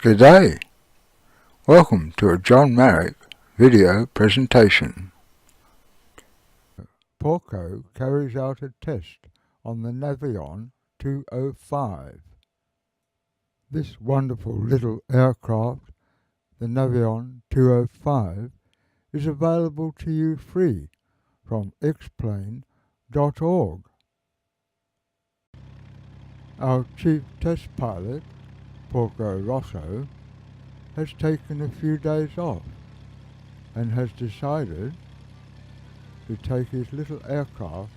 G'day! Welcome to a John Marek video presentation. Porco carries out a test on the Navion 205. This wonderful little aircraft, the Navion 205, is available to you free from xplane.org. Our chief test pilot, Porco Rosso, has taken a few days off and has decided to take his little aircraft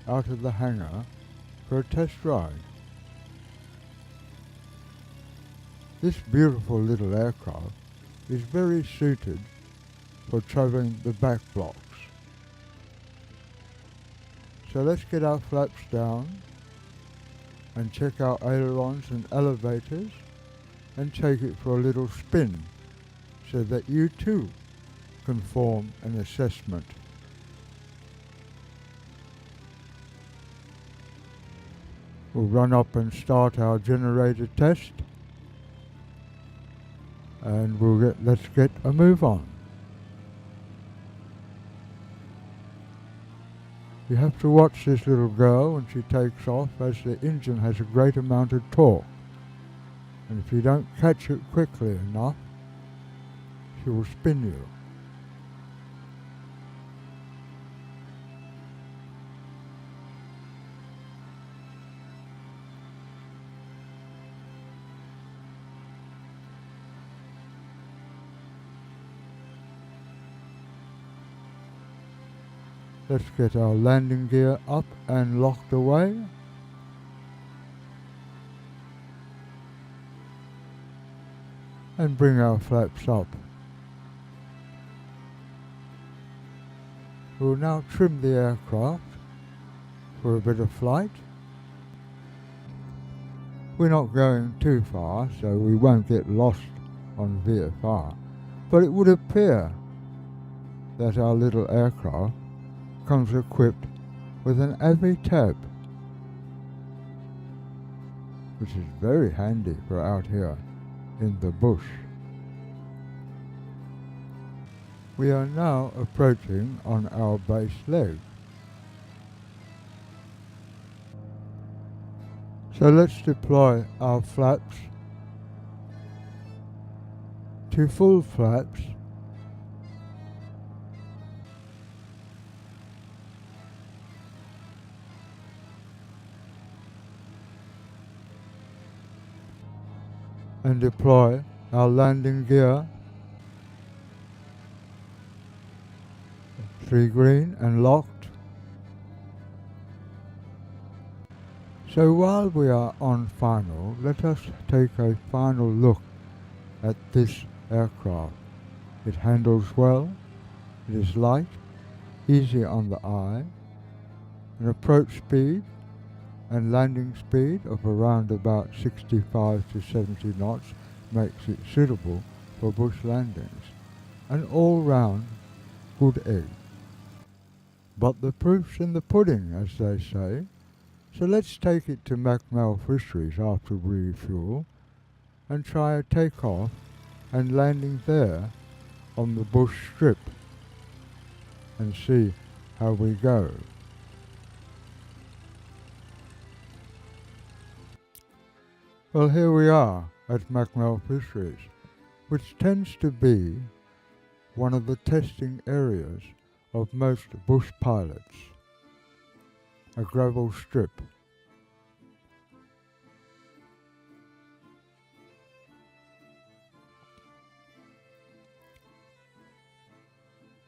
out of the hangar for a test ride. This beautiful little aircraft is very suited for travelling the back blocks. So let's get our flaps down and check our ailerons and elevators and take it for a little spin so that you too can form an assessment. We'll run up and start our generator test and let's get a move on. You have to watch this little girl when she takes off, as the engine has a great amount of torque. And if you don't catch it quickly enough, she will spin you. Let's get our landing gear up and locked away. And bring our flaps up. We'll now trim the aircraft for a bit of flight. We're not going too far, so we won't get lost on VFR, but it would appear that our little aircraft comes equipped with an AV tab, which is very handy for out here in the bush. We are now approaching on our base leg. So let's deploy our flaps to full flaps and deploy our landing gear, 3 green and locked. So while we are on final, let us take a final look at this aircraft. It handles well, it is light, easy on the eye, an approach speed and landing speed of around about 65 to 70 knots makes it suitable for bush landings. An all-round good egg. But the proof's in the pudding, as they say, so let's take it to Macmel Fisheries after we refuel and try a takeoff and landing there on the bush strip and see how we go. Well, here we are at Macmel Fisheries, which tends to be one of the testing areas of most bush pilots. A gravel strip.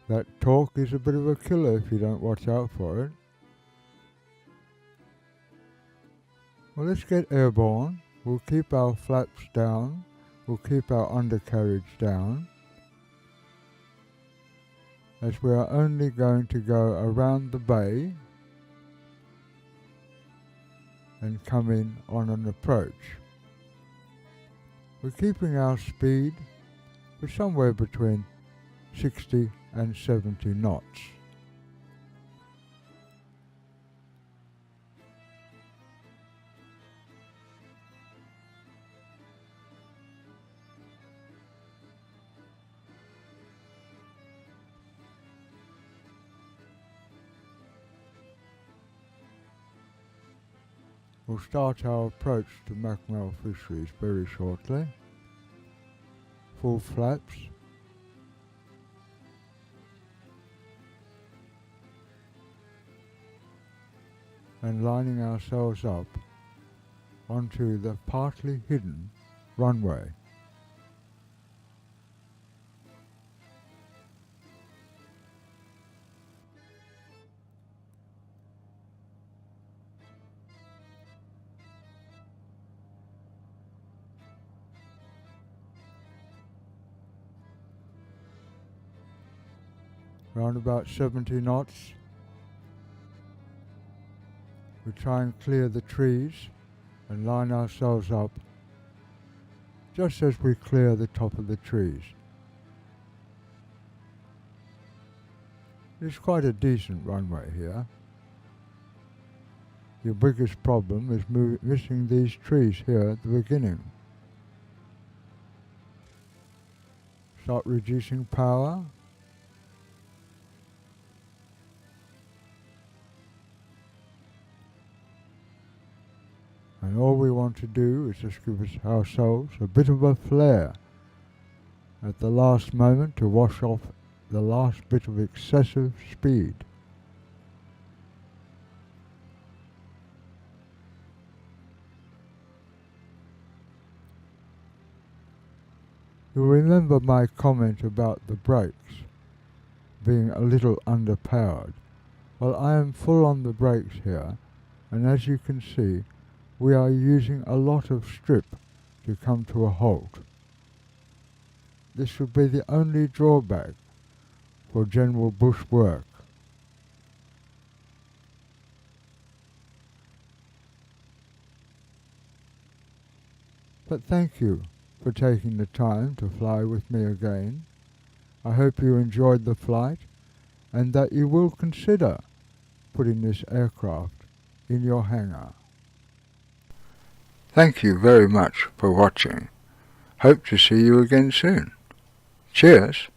That torque is a bit of a killer if you don't watch out for it. Well, let's get airborne. We'll keep our flaps down. We'll keep our undercarriage down, as we are only going to go around the bay and come in on an approach. We're keeping our speed for somewhere between 60 and 70 knots. We'll start our approach to mackerel fisheries very shortly. Full flaps. And lining ourselves up onto the partly hidden runway. Around about 70 knots. We try and clear the trees and line ourselves up just as we clear the top of the trees. It's quite a decent runway here. Your biggest problem is missing these trees here at the beginning. Start reducing power. And all we want to do is just give ourselves a bit of a flare at the last moment to wash off the last bit of excessive speed. You'll remember my comment about the brakes being a little underpowered. Well, I am full on the brakes here, and as you can see, we are using a lot of strip to come to a halt. This would be the only drawback for general bush work. But thank you for taking the time to fly with me again. I hope you enjoyed the flight and that you will consider putting this aircraft in your hangar. Thank you very much for watching. Hope to see you again soon. Cheers!